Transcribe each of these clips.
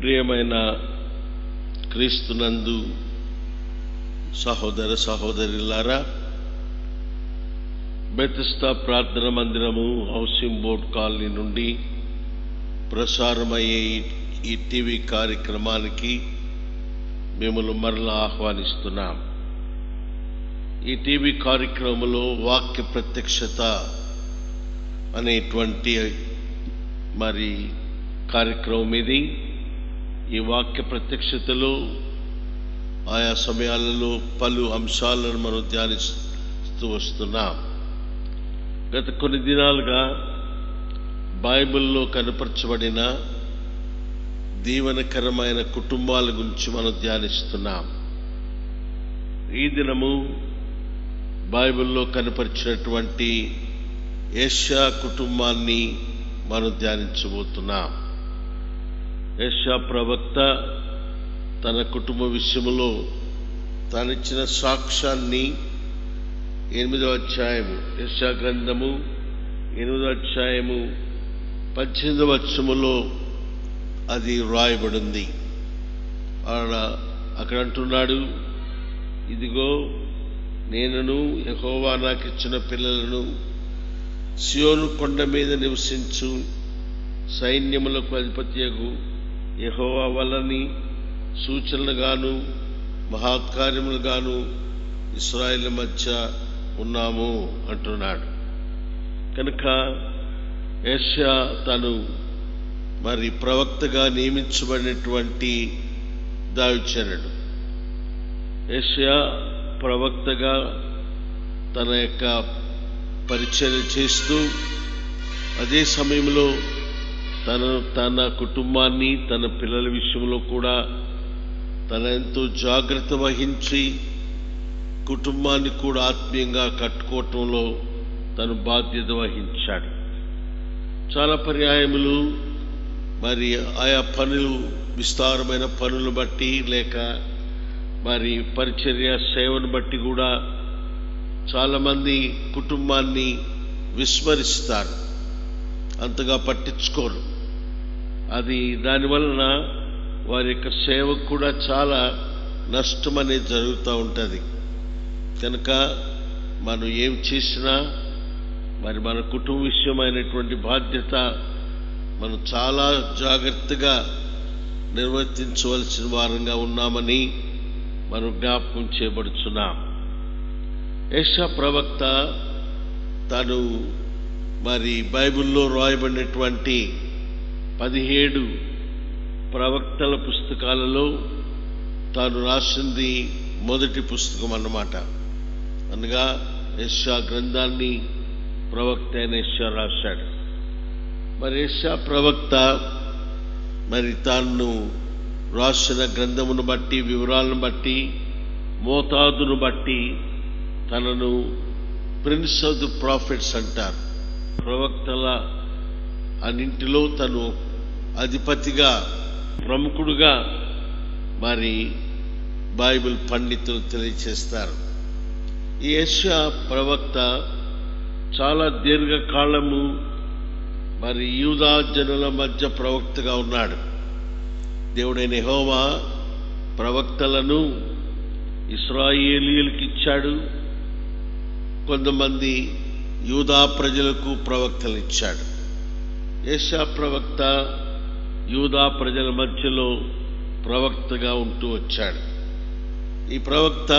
ప్రియమైన క్రీస్తునందు సహోదర సహోదరులారా, బెతెస్దా ప్రార్థన మందిరము హౌసింగ్ బోర్డ్ కాలనీ నుండి ప్రసారమయ్యే ఈ టీవీ కార్యక్రమానికి మిమ్మల్ని మరలా ఆహ్వానిస్తున్నాం. ఈ టీవీ కార్యక్రమంలో వాక్య ప్రత్యక్షత అనేటువంటి కార్యక్రమం ఇది. ఈ వాక్య ప్రత్యక్షతలో ఆయా సమయాలలో పలు అంశాలను మనం ధ్యానిస్తూ వస్తున్నాం. గత కొన్ని దినాలుగా బైబిల్లో కనపరచబడిన దీవెనకరమైన కుటుంబాల గురించి మనం ధ్యానిస్తున్నాం. ఈ దినము బైబిల్లో కనపరిచినటువంటి యెషయా కుటుంబాన్ని మనం ధ్యానించబోతున్నాం. యెషయా ప్రవక్త తన కుటుంబ విషయంలో తానిచ్చిన సాక్ష్యాన్ని 8వ అధ్యాయము, యెషయా గ్రంథము 8వ అధ్యాయము 18వ వచనములో అది రాయబడింది. అక్కడ అంటున్నాడు, ఇదిగో నేనును యెహోవా నాకిచ్చిన పిల్లలను సియోను కొండ మీద నివసించు సైన్యములకు అధిపతియగు యెహోవా వలని సూచనలుగాను మహత్కార్యములుగాను ఇశ్రాయేలు మధ్య ఉన్నాము అంటున్నాడు. కనుక యెషయా తను ప్రవక్తగా నియమించబడినటువంటి దావీదు. యెషయా ప్రవక్తగా తన యొక్క పరిచర్య చేస్తూ అదే సమయంలో తన కుటుంబాన్ని, తన పిల్లల విషయంలో కూడా తన ఎంతో జాగ్రత్త వహించి కుటుంబాన్ని కూడా ఆత్మీయంగా కట్టుకోవటంలో తను బాధ్యత వహించాడు. చాలా పర్యాయములు ఆయా పనులు, విస్తారమైన పనులు బట్టి లేక పరిచర్య సేవను బట్టి కూడా చాలామంది కుటుంబాన్ని విస్మరిస్తారు, అంతగా పట్టించుకోరు. దానివలన వారి యొక్క సేవకు కూడా చాలా నష్టం అనేది జరుగుతూ ఉంటుంది. కనుక మనం ఏం చేసినా మన కుటుంబ విషయమైనటువంటి బాధ్యత మనం చాలా జాగ్రత్తగా నిర్వర్తించవలసిన వారంగా ఉన్నామని మనం జ్ఞాపకం చేయబడుచున్నాం. యెషయా ప్రవక్త తను బైబిల్లో రాయబడినటువంటి 17 ప్రవక్తల పుస్తకాలలో తాను రాసింది మొదటి పుస్తకం అన్నమాట. అనగా యెషయా గ్రంథాన్ని ప్రవక్త అయిన యెషయా రాశాడు. యెషయా ప్రవక్త తాను రాసిన గ్రంథమును బట్టి, వివరాలను బట్టి, మోతాదును బట్టి తనను ప్రిన్స్ ఆఫ్ ది ప్రాఫిట్స్ అంటారు. ప్రవక్తల అన్నింటిలో తను అధిపతిగా, ప్రముఖుడుగా బైబిల్ పండితులు తెలియచేస్తారు. ఈ యెషయా ప్రవక్త చాలా దీర్ఘకాలము యూదా జనుల మధ్య ప్రవక్తగా ఉన్నాడు. దేవుడైన యెహోవా ప్రవక్తలను ఇశ్రాయేలీయులకు ఇచ్చాడు, కొంతమంది యూదా ప్రజలకు ప్రవక్తలు ఇచ్చాడు. యెషయా ప్రవక్త యూదా ప్రజల మధ్యలో ప్రవక్తగా ఉంటూ వచ్చాడు. ఈ ప్రవక్త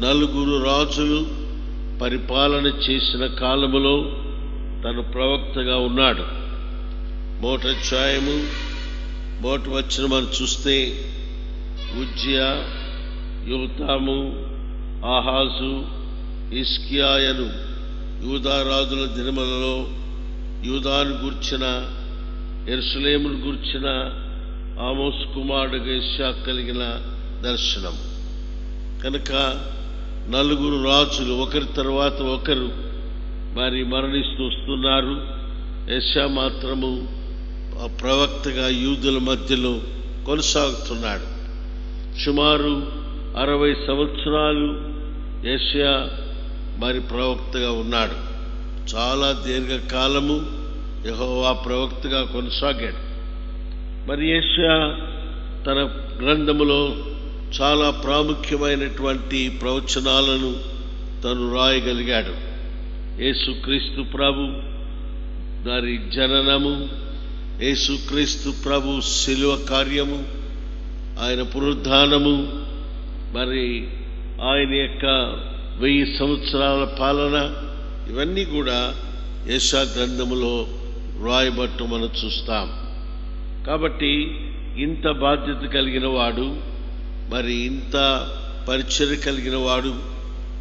4 రాజులు పరిపాలన చేసిన కాలములో తను ప్రవక్తగా ఉన్నాడు. మొదటి అధ్యాయము 1వ వచనం మనం చూస్తే, ఉజ్జియా, యోతాము, ఆహాజు, హిజ్కియాయను యూదా రాజుల దినములలో యూదాను గూర్చిన, యెరూషలేమును గూర్చిన ఆమోసు కుమారుడుగా యెషయా కలిగిన దర్శనం. కనుక 4 రాజులు ఒకరి తర్వాత ఒకరు మరణిస్తూ వస్తున్నారు. యెషయా మాత్రము ప్రవక్తగా యూదుల మధ్యలో కొనసాగుతున్నాడు. సుమారు 60 సంవత్సరాలు యెషయా ప్రవక్తగా ఉన్నాడు. చాలా దీర్ఘకాలము యెహోవా ప్రవక్తగా కొనసాగాడు. మరి యెషయా తన గ్రంథములో చాలా ప్రాముఖ్యమైనటువంటి ప్రవచనాలను తను రాయగలిగాడు. యేసుక్రీస్తు ప్రభు దాని జననము, యేసుక్రీస్తు ప్రభు శిలువ కార్యము, ఆయన పునరుద్ధానము, మరి ఆయన యొక్క 1000 సంవత్సరాల పాలన, ఇవన్నీ కూడా యెషయా గ్రంథములో రాయబట్టు మనం చూస్తాం. కాబట్టి ఇంత బాధ్యత కలిగిన వాడు, మరి ఇంత పరిచర్య కలిగిన వాడు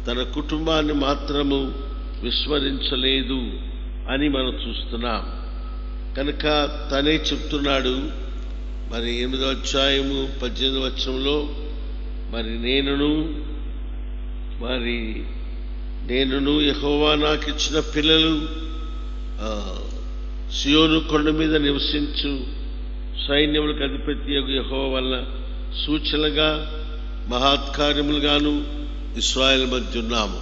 తన కుటుంబాన్ని మాత్రము విస్మరించలేదు అని మనం చూస్తున్నాం. కనుక తనే చెప్తున్నాడు, మరి 8వ అధ్యాయము 18వ వచనంలో, మరి నేనును యెహోవా నాకు ఇచ్చిన పిల్లలు సియోను కొండ మీద నివసించు సైన్యములకు అధిపతి యెహోవా వల్ల సూచనలుగా మహత్కార్యములుగాను ఇశ్రాయేలు మధ్య ఉన్నాము.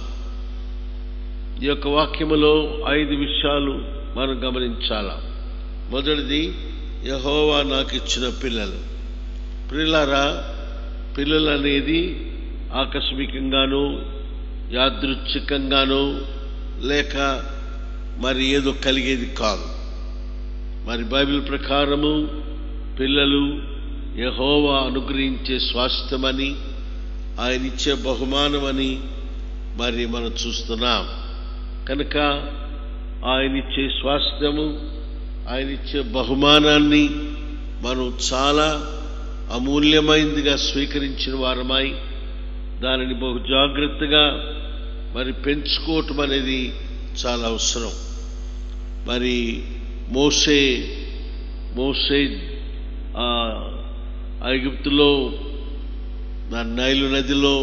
ఈ యొక్క వాక్యములో 5 విషయాలు మనం గమనించాల. మొదటిది, యెహోవా నాకు ఇచ్చిన పిల్లలు. ప్రియులారా, పిల్లలు అనేది ఆకస్మికంగానో యాదృచ్ఛికంగానో లేక మరి ఏదో కలిగేది కాదు. మరి బైబిల్ ప్రకారము పిల్లలు యెహోవా అనుగ్రహించే స్వాస్థ్యమని, ఆయన ఇచ్చే బహుమానమని మరి మనం చూస్తున్నాం. కనుక ఆయన ఇచ్చే స్వాస్థ్యము, ఆయన ఇచ్చే బహుమానాన్ని మనం చాలా అమూల్యమైనదిగా స్వీకరించిన వారమై దానిని బహు జాగ్రత్తగా మరి పెంచుకోవటం అనేది చాలా అవసరం. మరి మోషే ఐగుప్తులో నైలు నదిలో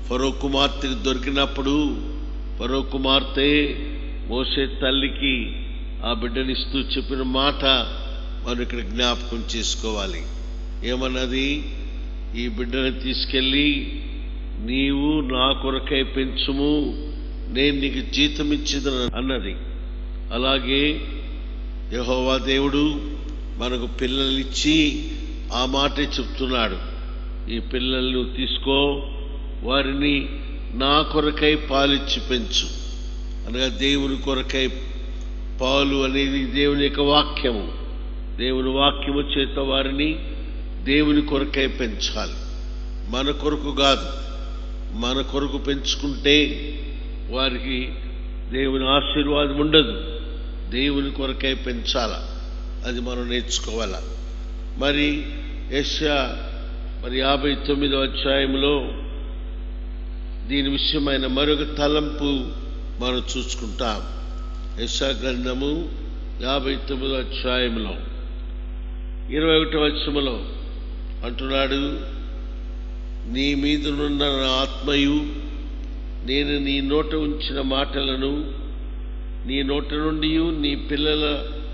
ఫరో కుమార్తెకు దొరికినప్పుడు ఫరో కుమార్తె మోషే తల్లికి ఆ బిడ్డనిస్తూ చెప్పిన మాట మనం ఇక్కడ జ్ఞాపకం చేసుకోవాలి. ఏమన్నది? ఈ బిడ్డను తీసుకెళ్ళి నీవు నా కొరకై పెంచుము, నేను నీకు జీతం ఇచ్చేదని అన్నది. అలాగే యెహోవా దేవుడు మనకు పిల్లల్నిచ్చి ఆ మాటే చెప్తున్నాడు, ఈ పిల్లలను తీసుకో, వారిని నా కొరకై పాలిచ్చి పెంచు. అనగా దేవుని కొరకై పాలు అనేది దేవుని యొక్క వాక్యము. దేవుని వాక్యము చేత వారిని దేవుని కొరకై పెంచాలి, మన కొరకు కాదు. మన కొరకు పెంచుకుంటే వారికి దేవుని ఆశీర్వాదం ఉండదు. దేవుని కొరకై పెంచాల, అది మనం నేర్చుకోవాల. మరి యెషయా 59వ అధ్యాయంలో దీని విషయమైన మరొక తలంపు మనం చూసుకుంటాం. యెషయా గ్రంథము 59వ అధ్యాయంలో 21వ వచనములో అంటున్నాడు, నీ మీదనున్న నా ఆత్మయు నేను నీ నోట ఉంచిన మాటలను నీ నోట నుండి, నీ పిల్లల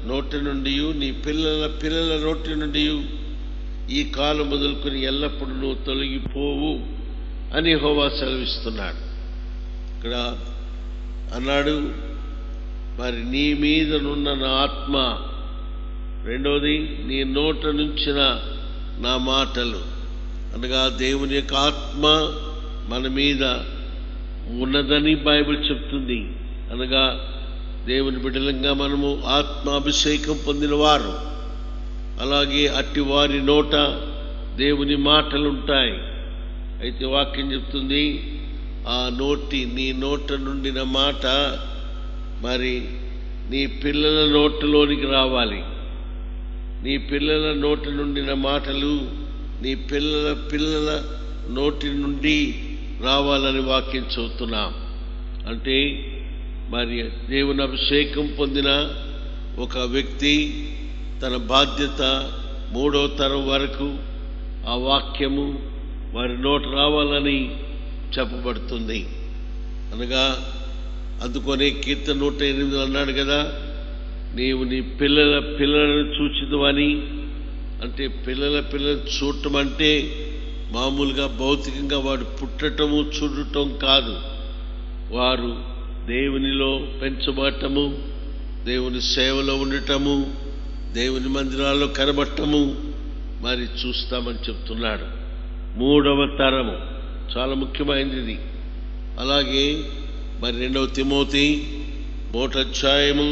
నోట నుండి, నీ పిల్లల పిల్లల నోటి నుండి ఈ కాలం మొదలుకొని ఎల్లప్పుడూ నువ్వు తొలగిపోవు అని యెహోవా సెలవిస్తున్నాడు. ఇక్కడ అన్నాడు, మరి నీ మీదనున్న నా ఆత్మ, రెండోది నీ నోట నుంచిన నా మాటలు. అనగా దేవుని యొక్క ఆత్మ మన మీద ఉన్నదని బైబిల్ చెప్తుంది. అనగా దేవుని బిడ్డలంగా మనము ఆత్మాభిషేకం పొందిన వారు. అలాగే అట్టి వారి నోట దేవుని మాటలుంటాయి. అయితే వాక్యం చెప్తుంది, నీ నోట నుండిన మాట మరి నీ పిల్లల నోటలోనికి రావాలి. నీ పిల్లల నోట నుండిన మాటలు నీ పిల్లల పిల్లల నోటి నుండి రావాలని వాక్యం చదువుతున్నాం. అంటే మరి దేవుని అభిషేకం పొందిన ఒక వ్యక్తి తన బాధ్యత 3వ తరం వరకు ఆ వాక్యము వారి నోట రావాలని చెప్పబడుతుంది. అనగా అందుకనే కీర్తన 108 అన్నాడు కదా, నీవు నీ పిల్లల పిల్లలను చూచిదువని. అంటే పిల్లల పిల్లలు చూడటం అంటే మామూలుగా భౌతికంగా వాడు పుట్టటము చూడటం కాదు. వారు దేవునిలో పెంచబడటము, దేవుని సేవలో ఉండటము, దేవుని మందిరాల్లో కనబడటము, మరి చూస్తామని చెప్తున్నాడు. మూడవ తరము చాలా ముఖ్యమైనది ఇది. అలాగే మరి 2వ తిమోతి 3వ అధ్యాయము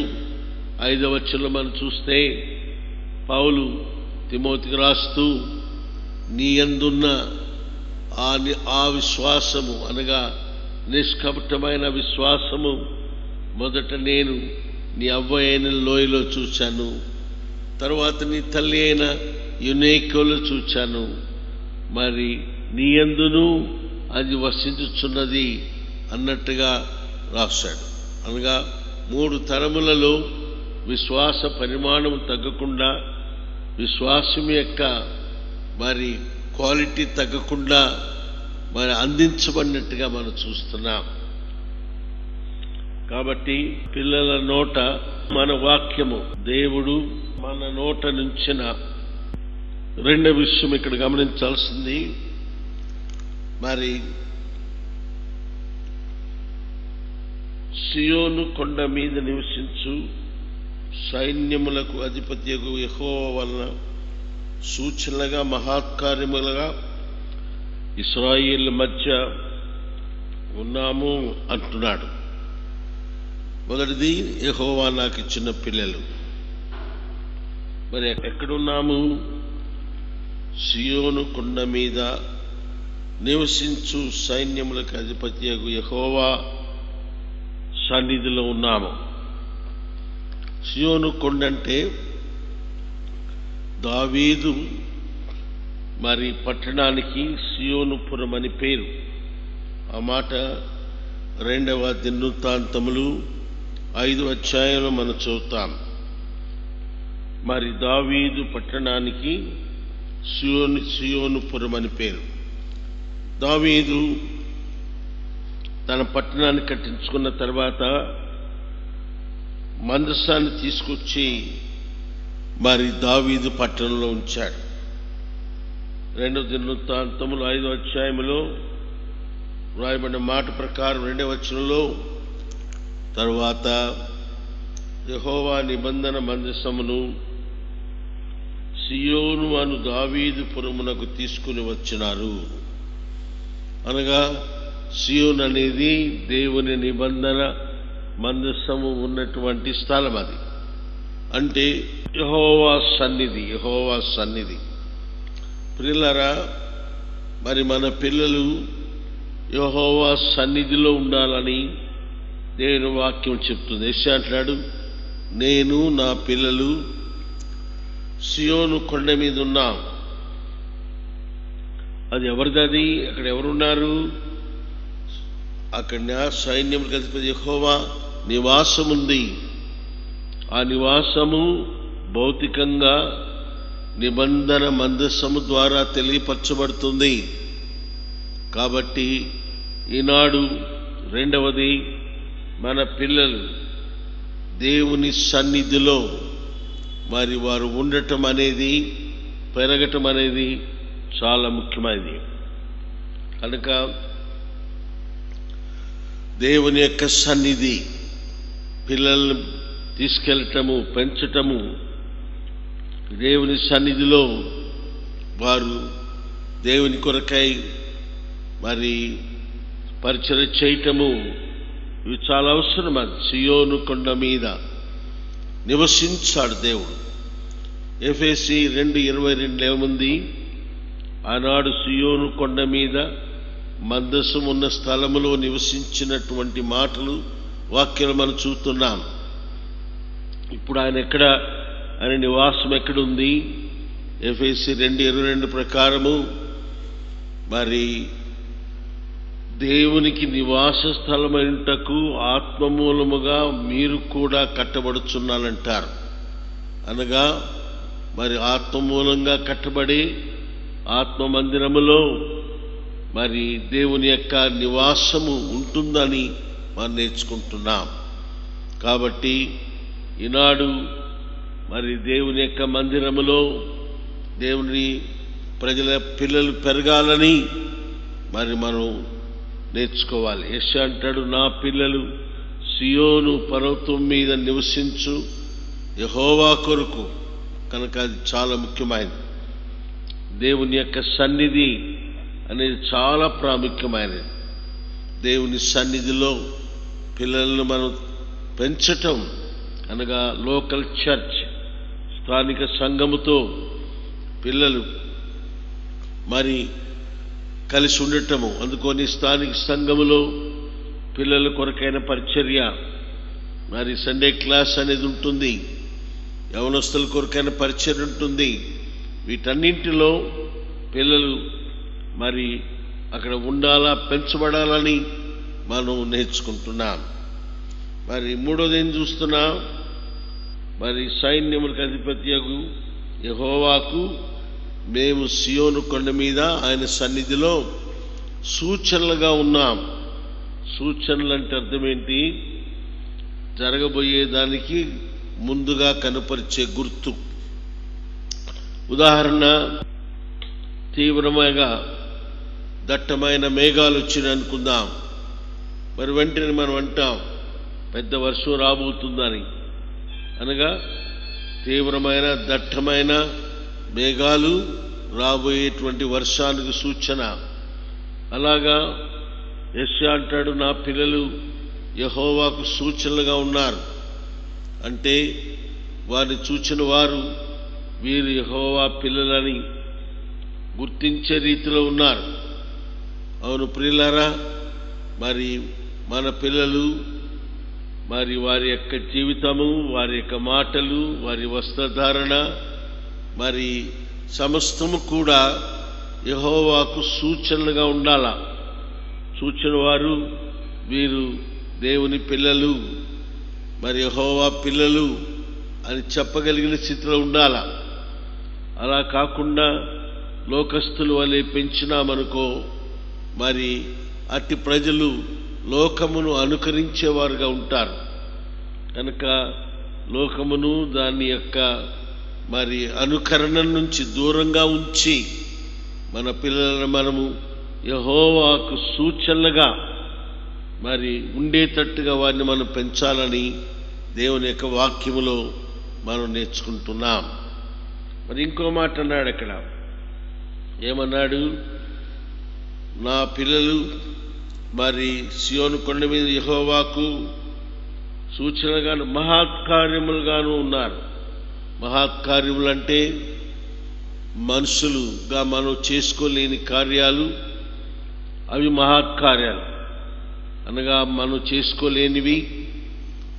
5వ వచనంలో మనం చూస్తే పౌలు తిమోతికి రాస్తూ, నీ యందున్న ఆ విశ్వాసము అనగా నిష్కపటమైన విశ్వాసము మొదట నేను నీ అవ్వ అయిన లోయలో చూశాను, తరువాత నీ తల్లి అయిన యునేకోలో చూశాను, మరి నీ యందును అది వసించుచున్నది అన్నట్టుగా రాశాడు. అనగా 3 తరములలో విశ్వాస పరిమాణం తగ్గకుండా, విశ్వాసం యొక్క మరి క్వాలిటీ తగ్గకుండా మరి అందించబడినట్టుగా మనం చూస్తున్నాం. కాబట్టి పిల్లల నోట మన వాక్యము, దేవుడు మన నోట నుంచిన రెండవ విషయం ఇక్కడ గమనించాల్సింది, మరి సియోను కొండ మీద నివసించు సైన్యములకు అధిపత్యకు యెహోవా వలన సూచనలుగా మహత్కార్యములుగా ఇశ్రాయేలు మధ్య ఉన్నాము అంటున్నాడు. మొదటిది యెహోవా నాకు ఇచ్చిన పిల్లలు. మరి ఎక్కడున్నాము? సియోను కొండ మీద నివసించు సైన్యములకు అధిపత్యకు యెహోవా సన్నిధిలో ఉన్నాము. సియోను కొండ అంటే దావీదు మరి పట్టణానికి సియోనుపురం అని పేరు. ఆ మాట 2వ దినవృత్తాంతములు 5వ అధ్యాయంలో మనం చదువుతాం. మరి దావీదు పట్టణానికి సియోనుపురం అని పేరు. దావీదు తన పట్టణాన్ని కట్టించుకున్న తర్వాత మందసాన్ని తీసుకొచ్చి మరి దావీదు పట్టణంలో ఉంచాడు. 2వ దినవృత్తాంతములు 5వ అధ్యాయంలో రాయబడిన మాట ప్రకారం 2వ వచనంలో, తరువాత యెహోవా నిబంధన మందసమును సియోను అను దావీదు పురమునకు తీసుకుని వచ్చినారు. అనగా సియోను అనేది దేవుని నిబంధన మందసము ఉన్నటువంటి స్థలం. అది అంటే యెహోవా సన్నిధి. ప్రియులారా, మరి మన పిల్లలు యెహోవా సన్నిధిలో ఉండాలని దేవుని వాక్యం చెప్తుంది. యెషయా అంటాడు, నేను నా పిల్లలు సియోను కొండ మీద ఉన్నాం. అది ఎవరిది? అక్కడ ఎవరున్నారు? అక్కడ సైన్యములకు అధిపతి యెహోవా నివాసం ఉంది. ఆ నివాసము భౌతికంగా నిబంధన మందసము ద్వారా తెలియపరచబడుతుంది. కాబట్టి ఈనాడు రెండవది, మన పిల్లలు దేవుని సన్నిధిలో మరి వారు ఉండటం అనేది, పెరగటం అనేది చాలా ముఖ్యమైనది. కనుక దేవుని యొక్క సన్నిధి, పిల్లల్ని తీసుకెళ్ళటము, పెంచటము, దేవుని సన్నిధిలో వారు దేవుని కొరకై మరి పరిచర్య చేయటము, ఇవి చాలా అవసరం. అది సియోను కొండ మీద నివసించాడు దేవుడు. ఎఫెసీ 2:22 ఏముంది? ఆనాడు సియోను కొండ మీద మందసం ఉన్న స్థలములో నివసించినటువంటి మాటలు, వాక్యాలు మనం చూస్తున్నాం. ఇప్పుడు ఆయన నివాసం ఎక్కడుంది? ఎఫెసీ 2:22 ప్రకారము మరి దేవునికి నివాస స్థలమైనటకు ఆత్మమూలముగా మీరు కూడా కట్టబడుచున్నారంటారు. అనగా మరి ఆత్మమూలంగా కట్టబడి ఆత్మ మందిరములో మరి దేవుని యొక్క నివాసము ఉంటుందని మనం నేర్చుకుంటున్నాం. కాబట్టి ఈనాడు మరి దేవుని యొక్క మందిరములో దేవుని ప్రజల పిల్లలు పెరగాలని మరి మనం నేర్చుకోవాలి. యెషయా అంటాడు, నా పిల్లలు సియోను పర్వతం మీద నివసించు యెహోవా కొరకు. కనుక అది చాలా ముఖ్యమైనది. దేవుని యొక్క సన్నిధి అనేది చాలా ప్రాముఖ్యమైనది. దేవుని సన్నిధిలో పిల్లలను మనం పెంచటం అనగా లోకల్ చర్చ్, స్థానిక సంఘముతో పిల్లలు మరి కలిసి ఉండటము. అందుకని స్థానిక సంఘములో పిల్లల కొరకైన పరిచర్య, మరి సండే క్లాస్ అనేది ఉంటుంది, యవనస్తుల కొరకైన పరిచర్య ఉంటుంది. వీటన్నింటిలో పిల్లలు మరి అక్కడ ఉండాలా, పెంచబడాలని మనం నేర్చుకుంటున్నాం. మరి మూడోది ఏం చూస్తున్నాం? మరి సైన్యములకు అధిపత్యగు యెహోవాకు మేము సియోను కొండ మీద ఆయన సన్నిధిలో సూచనలుగా ఉన్నాం. సూచనలు అంటే అర్థం ఏంటి? జరగబోయేదానికి ముందుగా కనపరిచే గుర్తు. ఉదాహరణ, తీవ్రమైన దట్టమైన మేఘాలు వచ్చినాయి అనుకుందాం. మరి వెంటనే మనం అంటాం పెద్ద వర్షం రాబోతుందని. అనగా తీవ్రమైన దట్టమైన మేఘాలు రాబోయేటువంటి వర్షానికి సూచన. అలాగా యెషయా అంటాడు, నా పిల్లలు యెహోవాకు సూచనలుగా ఉన్నారు. అంటే వారిని చూచిన వారు వీరు యెహోవా పిల్లలని గుర్తించే రీతిలో ఉన్నారు. అవును ప్రియులారా, మరి మన పిల్లలు మరి వారి యొక్క జీవితము, వారి యొక్క మాటలు, వారి వస్త్రధారణ, మరి సమస్తము కూడా యెహోవాకు సూచనలుగా ఉండాలా. సూచన వారు వీరు దేవుని పిల్లలు, మరి యెహోవా పిల్లలు అని చెప్పగలిగిన స్థితిలో ఉండాలా. అలా కాకుండా లోకస్తులు వలె పెంచినామనుకో, మరి అట్టి ప్రజలు లోకమును అనుకరించేవారుగా ఉంటారు. కనుక లోకమును దాని యొక్క మరి అనుకరణ నుంచి దూరంగా ఉంచి మన పిల్లలను మనము యెహోవాకు సూచనలుగా మరి ఉండేటట్టుగా వారిని మనం పెంచాలని దేవుని యొక్క వాక్యములో మనం నేర్చుకుంటున్నాం. మరి ఇంకో మాట అన్నాడు అక్కడ. ఏమన్నాడు? నా పిల్లలు మరి సియోను కొండ మీద యెహోవాకు సూచనగాను మహత్కార్యములుగాను ఉన్నారు. మహత్కార్యములంటే మనుషులుగా మనం చేసుకోలేని కార్యాలు, అవి మహత్కార్యాలు. అనగా మనం చేసుకోలేనివి,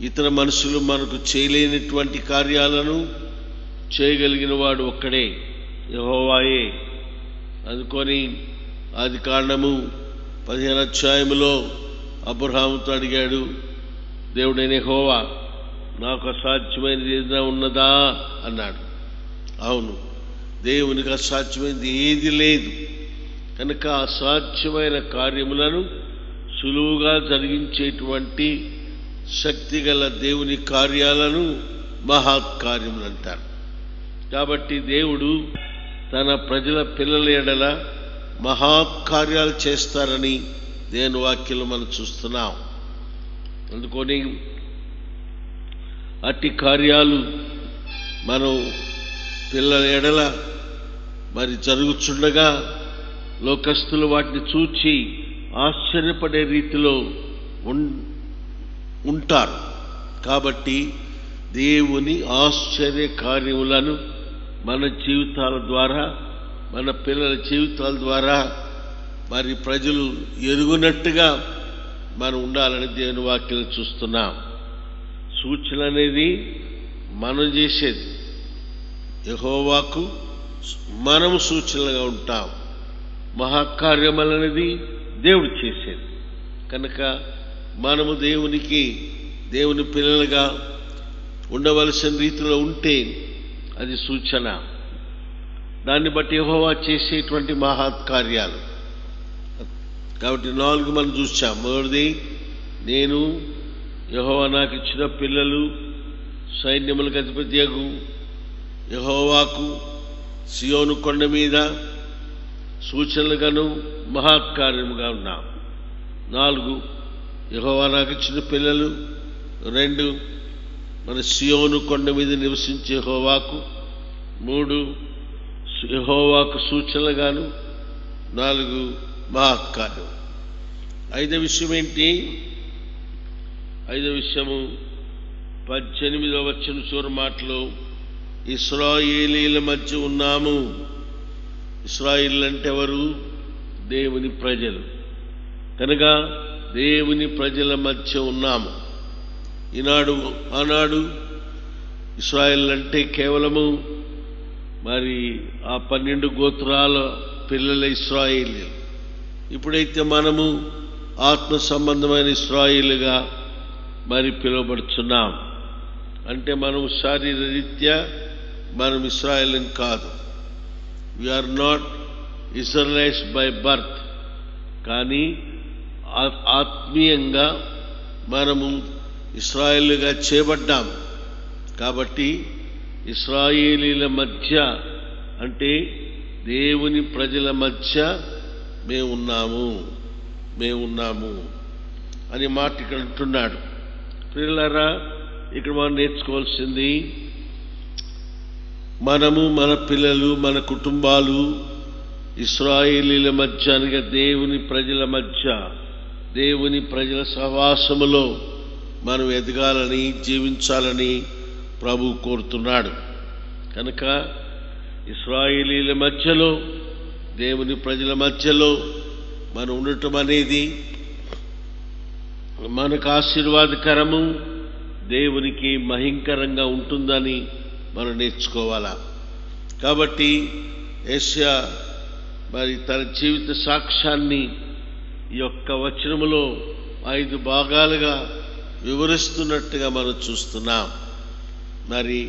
ఇతర మనుషులు మనకు చేయలేనటువంటి కార్యాలను చేయగలిగిన వాడు ఒక్కడే, యెహోవాయే. అందుకొని ఆదికాండము 15వ అధ్యాయములో అబ్రహాముతో అడిగాడు, దేవుడైన యెహోవా నాకు అసాధ్యమైనది ఏదైనా ఉన్నదా అన్నాడు. అవును, దేవునికి అసాధ్యమైనది ఏది లేదు. కనుక అసాధ్యమైన కార్యములను సులువుగా జరిగించేటువంటి శక్తిగల దేవుని కార్యాలను మహత్కార్యములు అంటారు. కాబట్టి దేవుడు తన ప్రజల పిల్లల ఎడల మహత్కార్యాలు చేస్తారని దేవుని వాక్యంలో మనం చూస్తున్నాం. అందుకొని అట్టి కార్యాలు మనం పిల్లల ఎడల మరి జరుగుచుండగా లోకస్తులు వాటిని చూచి ఆశ్చర్యపడే రీతిలో ఉంటారు. కాబట్టి దేవుని ఆశ్చర్య కార్యములను మన జీవితాల ద్వారా, మన పిల్లల జీవితాల ద్వారా మరి ప్రజలు ఎరుగునట్టుగా మనం ఉండాలని దేవుని వాక్యం చూస్తున్నాం. సూచన అనేది మనం చేసేది, యెహోవాకు మనము సూచనలుగా ఉంటాం. మహాకార్యములనేది దేవుడు చేసేది. కనుక మనము దేవుని పిల్లలుగా ఉండవలసిన రీతిలో ఉంటే అది సూచన. దాన్ని బట్టి యెహోవా చేసేటువంటి మహత్కార్యాలు. కాబట్టి 4 మనం చూసాం. మొదటిది, నేను యెహోవా నాకు ఇచ్చిన పిల్లలు సైన్యములకు అధిపతియగు యెహోవాకు సియోను కొండ మీద సూచనలుగాను మహత్కార్యముగా ఉన్నాం. 4, యెహోవా నాకు ఇచ్చిన పిల్లలు. 2, మన సియోను కొండ మీద నివసించే యెహోవాకు. 3, యెహోవాకు సూచనలుగాను 4 మహత్కార్యం. 5వ విషయం ఏంటి? 5వ విషయము 18వ వచనం చివరి మాటలో ఇశ్రాయేలీల మధ్య ఉన్నాము. ఇశ్రాయేలు అంటే ఎవరు? దేవుని ప్రజలు. కనుక దేవుని ప్రజల మధ్య ఉన్నాము. ఆనాడు ఇశ్రాయేలు అంటే కేవలము మరి ఆ 12 గోత్రాల పిల్లల ఇశ్రాయేలీలు. ఇప్పుడైతే మనము ఆత్మ సంబంధమైన ఇశ్రాయేలుగా మరి పిలువబడుతున్నాం. అంటే మనం శారీరరీత్యా మనం ఇశ్రాయేలు కాదు. We are not Israelites by birth, కానీ ఆత్మీయంగా మనము ఇశ్రాయేలుగా చేయబడ్డాం. కాబట్టి ఇశ్రాయేలీల మధ్య అంటే దేవుని ప్రజల మధ్య మేమున్నాము అనే మాట ఇక్కడ అంటున్నాడు. ప్రియులారా, ఇక్కడ మనం నేర్చుకోవాల్సింది, మనము, మన పిల్లలు, మన కుటుంబాలు ఇశ్రాయేలీల మధ్య అనగా దేవుని ప్రజల మధ్య, దేవుని ప్రజల సహవాసములో మనం ఎదగాలని, జీవించాలని ప్రభువు కోరుతున్నాడు. కనుక ఇశ్రాయేలీల మధ్యలో, దేవుని ప్రజల మధ్యలో మనం ఉండటం అనేది మనకు ఆశీర్వాదకరము, దేవునికి మహింకరంగా ఉంటుందని మనం నేర్చుకోవాలా. కాబట్టి యెషయా మరి తన జీవిత సాక్ష్యాన్ని ఈ యొక్క వచనములో 5 భాగాలుగా వివరిస్తున్నట్టుగా మనం చూస్తున్నాం. మరి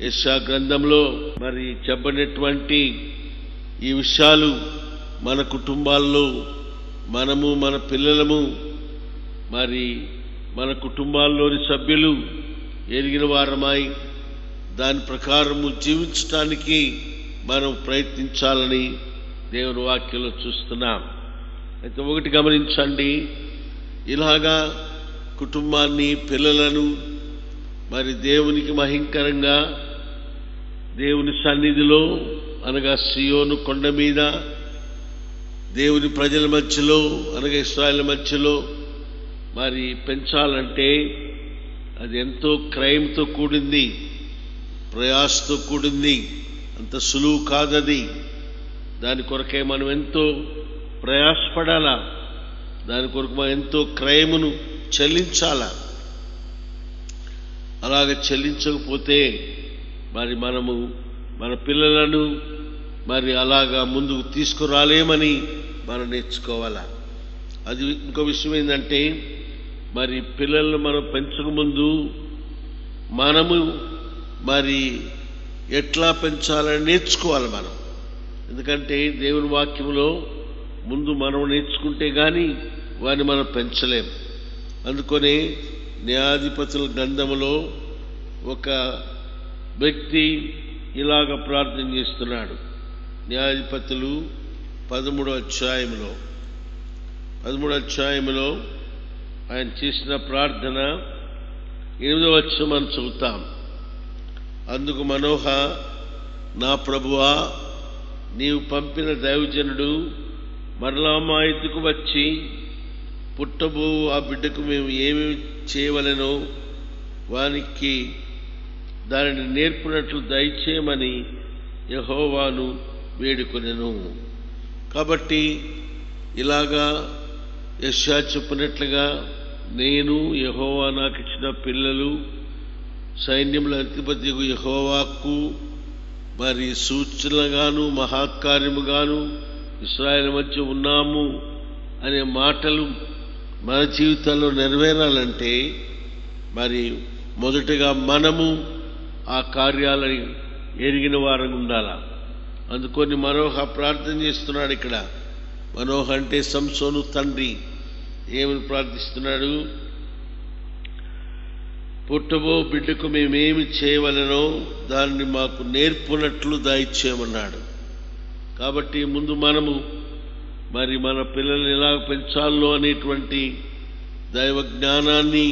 యెషయా గ్రంథంలో మరి చెప్పినటువంటి ఈ విషయాలు మన కుటుంబాల్లో మనము, మన పిల్లలము, మరి మన కుటుంబాల్లోని సభ్యులు ఎరిగిన వారమై దాని ప్రకారము జీవించడానికి మనం ప్రయత్నించాలని దేవుని వాక్యంలో చూస్తున్నాం. అయితే ఒకటి గమనించండి, ఇలాగా కుటుంబాన్ని, పిల్లలను మరి దేవునికి మహింకరంగా దేవుని సన్నిధిలో అనగా సియోను కొండ మీద దేవుని ప్రజల మధ్యలో అనగా ఇశ్రాయేలు మధ్యలో మరి పెంచాలంటే అది ఎంతో క్రయంతో కూడింది, ప్రయాసతో కూడింది. అంత సులువు కాదది. దాని కొరకే మనం ఎంతో ప్రయాసపడాలా, దాని కొరకు మనం ఎంతో క్రయమును చెల్లించాలా. అలాగ చెల్లించకపోతే మరి మనము మన పిల్లలను మరి అలాగా ముందుకు తీసుకురాలేమని మనం నేర్చుకోవాలా. అది ఇంకో విషయం ఏంటంటే, మరి పిల్లలను మనం పెంచకముందు మనము మరి ఎట్లా పెంచాలని నేర్చుకోవాలి మనం. ఎందుకంటే దేవుని వాక్యంలో ముందు మనం నేర్చుకుంటే కానీ వారిని మనం పెంచలేం. అందుకనే న్యాయాధిపతుల గ్రంథములో ఒక వ్యక్తి ఇలాగ ప్రార్థన చేస్తున్నాడు. న్యాయాధిపతులు 13వ అధ్యాయంలో ఆయన చేసిన ప్రార్థన 8వ వచనం మనం చదువుతాం. అందుకు మనోహ, నా ప్రభువా, నీవు పంపిన దైవజనుడు మరలా మా ఎద్దుకు వచ్చి పుట్టబో ఆ బిడ్డకు మేము ఏమేమి చేయవలెనో వానికి దానిని నేర్పునట్లు దయచేయమని యెహోవాను వేడుకొనెను. కాబట్టి ఇలాగా యెషయా చెప్పినట్లుగా నేను, యెహోవా నాకు ఇచ్చిన పిల్లలు, సైన్యముల అధిపతి యెహోవాకు మరి సూచనలుగాను మహాకార్యముగాను ఇశ్రాయేలు మధ్య ఉన్నాము అనే మాటలు మన జీవితాల్లో నెరవేరాలంటే మరి మొదటగా మనము ఆ కార్యాలని ఎరిగిన వారంగా ఉండాలా. అందుకొని మనోహ ప్రార్థన చేస్తున్నాడు. ఇక్కడ మనోహ అంటే సంసోను తండ్రి ఏమని ప్రార్థిస్తున్నాడు? పుట్టబో బిడ్డకు మేమేమి చేయవలెనో దాన్ని మాకు నేర్పునట్లు దయచేయమన్నాడు. కాబట్టి ముందు మనము మరి మన పిల్లల్ని ఎలా పెంచాలో అనేటువంటి దైవ జ్ఞానాన్ని,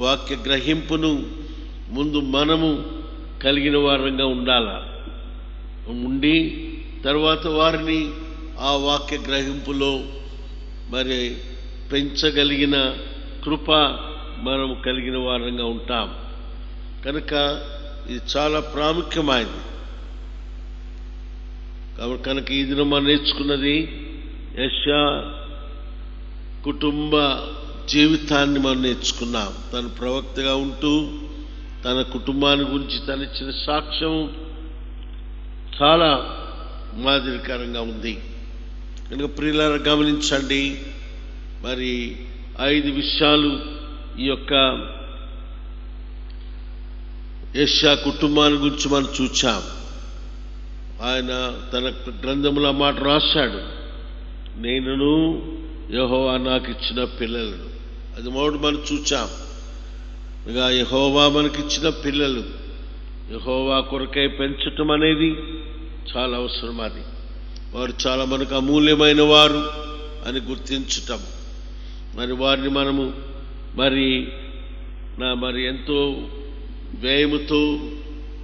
వాక్య గ్రహింపును ముందు మనము కలిగిన వారంగా ఉండాలా. ఉండి తర్వాత వారిని ఆ వాక్య గ్రహింపులో మరి పెంచగలిగిన కృప మనం కలిగిన వారంగా ఉంటాం. కనుక ఇది చాలా ప్రాముఖ్యమైనది. కనుక ఈ దినం మనం నేర్చుకున్నది యెషయా కుటుంబ జీవితాన్ని మనం నేర్చుకున్నాం. తను ప్రవక్తగా ఉంటూ తన కుటుంబాన్ని గురించి తను ఇచ్చిన సాక్ష్యం చాలా మాదిరికరంగా ఉంది. కనుక ప్రియులారా గమనించండి, మరి 5 విషయాలు ఈ యొక్క యెషయా కుటుంబాన్ని గురించి మనం చూచాం. ఆయన తన గ్రంథములో మాట రాశాడు, నేనును యెహోవా నాకు ఇచ్చిన పిల్లలను. అది మొదటి మనం చూచాం. ఇక యెహోవా మనకిచ్చిన పిల్లలు యెహోవా కొరకై పెంచటం అనేది చాలా అవసరం. అది వారు చాలా మనకు అమూల్యమైన వారు అని గుర్తించటం, మరి వారిని మనము మరి ఎంతో వ్యయముతో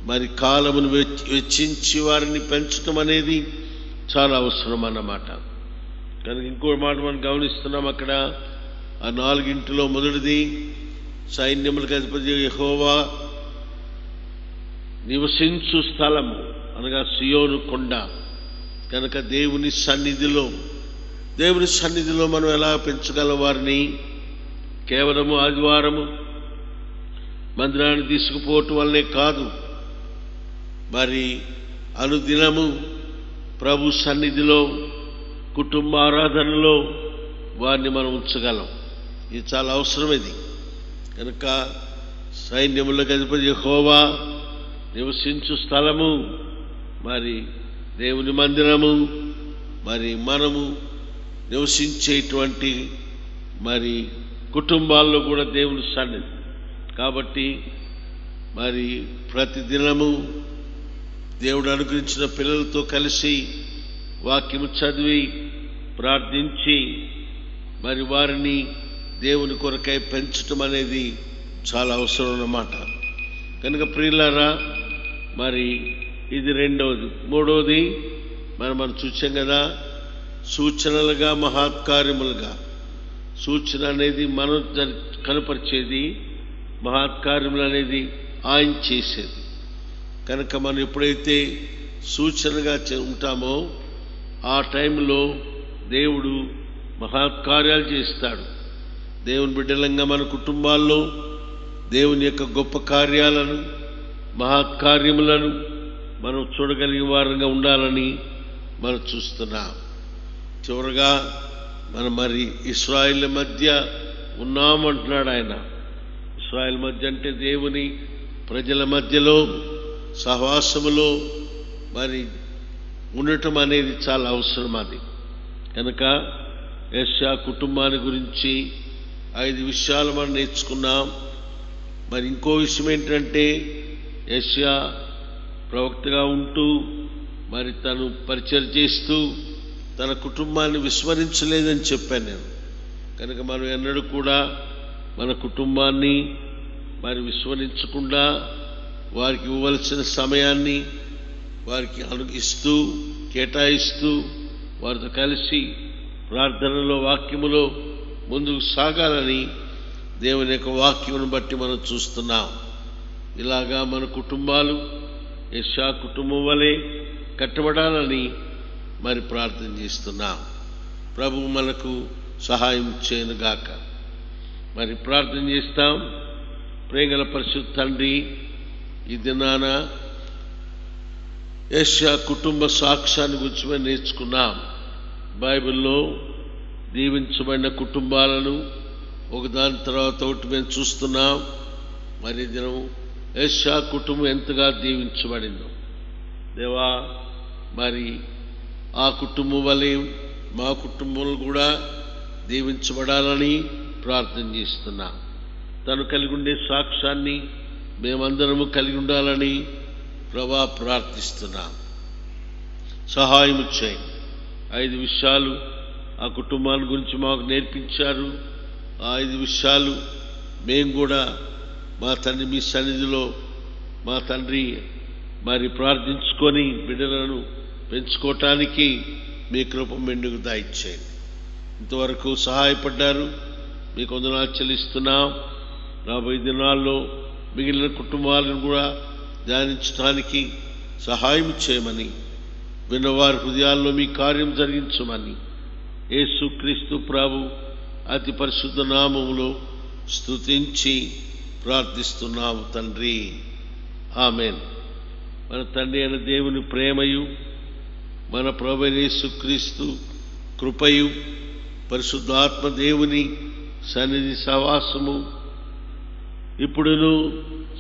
మరి కాలమును వెచ్చించి వారిని పెంచటం అనేది చాలా అవసరం అన్నమాట. కనుక ఇంకో మాట మనం గమనిస్తున్నాం అక్కడ. ఆ 4 మొదటిది సైన్యములకు అధిపతి యెహోవా నివసించు స్థలము అనగా సియోను కొండ. కనుక దేవుని సన్నిధిలో మనం ఎలా పెంచగలం వారిని? కేవలము ఆదివారము మందిరాన్ని తీసుకుపోవటం వల్లనే కాదు, మరి అనుదినము ప్రభు సన్నిధిలో కుటుంబ ఆరాధనలో వారిని మనం ఉంచగలం. ఇది చాలా అవసరం. ఇది కనుక సైన్యములకు అధిపతి యెహోవా నివసించు స్థలము, మరి దేవుని మందిరము, మరి మనము నివసించేటువంటి మరి కుటుంబాల్లో కూడా దేవుని సన్నిధి. కాబట్టి మరి ప్రతిదినము దేవుడు అనుగ్రహించిన పిల్లలతో కలిసి వాక్యము చదివి ప్రార్థించి మరి వారిని దేవుని కొరకై పెంచటం అనేది చాలా అవసరం అన్నమాట. కనుక ప్రియులారా, మరి ఇది రెండవది. మూడవది మనం చూసాం కదా, సూచనలుగా మహత్కార్యములుగా. సూచన అనేది మనం కనపరిచేది, మహత్కార్యములు అనేది ఆయన చేసేది. కనుక మనం ఎప్పుడైతే సూచనగా ఉంటామో ఆ టైంలో దేవుడు మహత్కార్యాలు చేస్తాడు. దేవుని బిడ్డలంగా మన కుటుంబాల్లో దేవుని యొక్క గొప్ప కార్యాలను, మహత్కార్యములను మనం చూడగలిగే వారంగా ఉండాలని మనం చూస్తున్నాం. చివరగా మనం మరి ఇశ్రాయేలు మధ్య ఉన్నామంటున్నాడు ఆయన. ఇశ్రాయేలు మధ్య అంటే దేవుని ప్రజల మధ్యలో సహవాసములో మరి ఉండటం అనేది చాలా అవసరం. అది కనుక యెషయా కుటుంబాన్ని గురించి 5 విషయాలు మనం నేర్చుకున్నాం. మరి ఇంకో విషయం ఏంటంటే, యెషయా ప్రవక్తగా ఉంటూ మరి తను పరిచయం చేస్తూ తన కుటుంబాన్ని విస్మరించలేదని చెప్పాను నేను. కనుక మనం ఎన్నడూ కూడా మన కుటుంబాన్ని మరి విస్మరించకుండా వారికి ఇవ్వవలసిన సమయాన్ని వారికి ఇస్తూ కేటాయిస్తూ వారితో కలిసి ప్రార్థనలో వాక్యములో ముందుకు సాగాలని దేవుని యొక్క వాక్యమును బట్టి మనం చూస్తున్నాం. ఇలాగా మన కుటుంబాలు యెషయా కుటుంబం వలె కట్టబడాలని మరి ప్రార్థన చేస్తున్నాం. ప్రభువు మనకు సహాయం చేయనుగాక. మరి ప్రార్థన చేస్తాం. ప్రేమగల పరిశుద్ధ తండ్రి, ఈ దినాన యెషయా కుటుంబ సాక్ష్యాన్ని గురించి మేము నేర్చుకున్నాం. బైబిల్లో దీవించబడిన కుటుంబాలను ఒకదాని తర్వాత ఒకటి మేము చూస్తున్నాం. మరి దినం యెషయా కుటుంబం ఎంతగా దీవించబడిందో దేవా, మరి ఆ కుటుంబం వలె మా కుటుంబంలో కూడా దీవించబడాలని ప్రార్థన చేస్తున్నాం. తను కలిగి ఉండే సాక్ష్యాన్ని మేమందరము కలిగి ఉండాలని ప్రభా ప్రార్థిస్తున్నాం. సహాయం చేయండి. 5 విషయాలు ఆ కుటుంబాల గురించి మాకు నేర్పించారు. ఆ 5 విషయాలు మేము కూడా మా తండ్రి మీ సన్నిధిలో మా తండ్రి మరి ప్రార్థించుకొని బిడ్డలను పెంచుకోవటానికి మీ కృప మెండుకు దయచేయండి. ఇంతవరకు సహాయపడ్డారు, మీకు వందనాలు చెల్లిస్తున్నాం. రాబోయే దినాల్లో మిగిలిన కుటుంబాలను కూడా ధ్యానించడానికి సహాయం చేయమని, విన్నవారి హృదయాల్లో మీ కార్యం జరిగించమని యేసుక్రీస్తు ప్రభు అతి పరిశుద్ధ నామములో స్తుతించి ప్రార్థిస్తున్నాము తండ్రి. ఆమేన్. మన తండ్రి అయిన దేవుని ప్రేమయు, మన ప్రభువైన యేసుక్రీస్తు కృపయు, పరిశుద్ధాత్మ దేవుని సన్నిధి సహవాసము ఇప్పుడును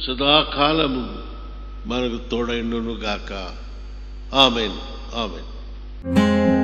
సదాకాలము మనకు తోడైండును గాక. ఆమేన్. ఆమేన్.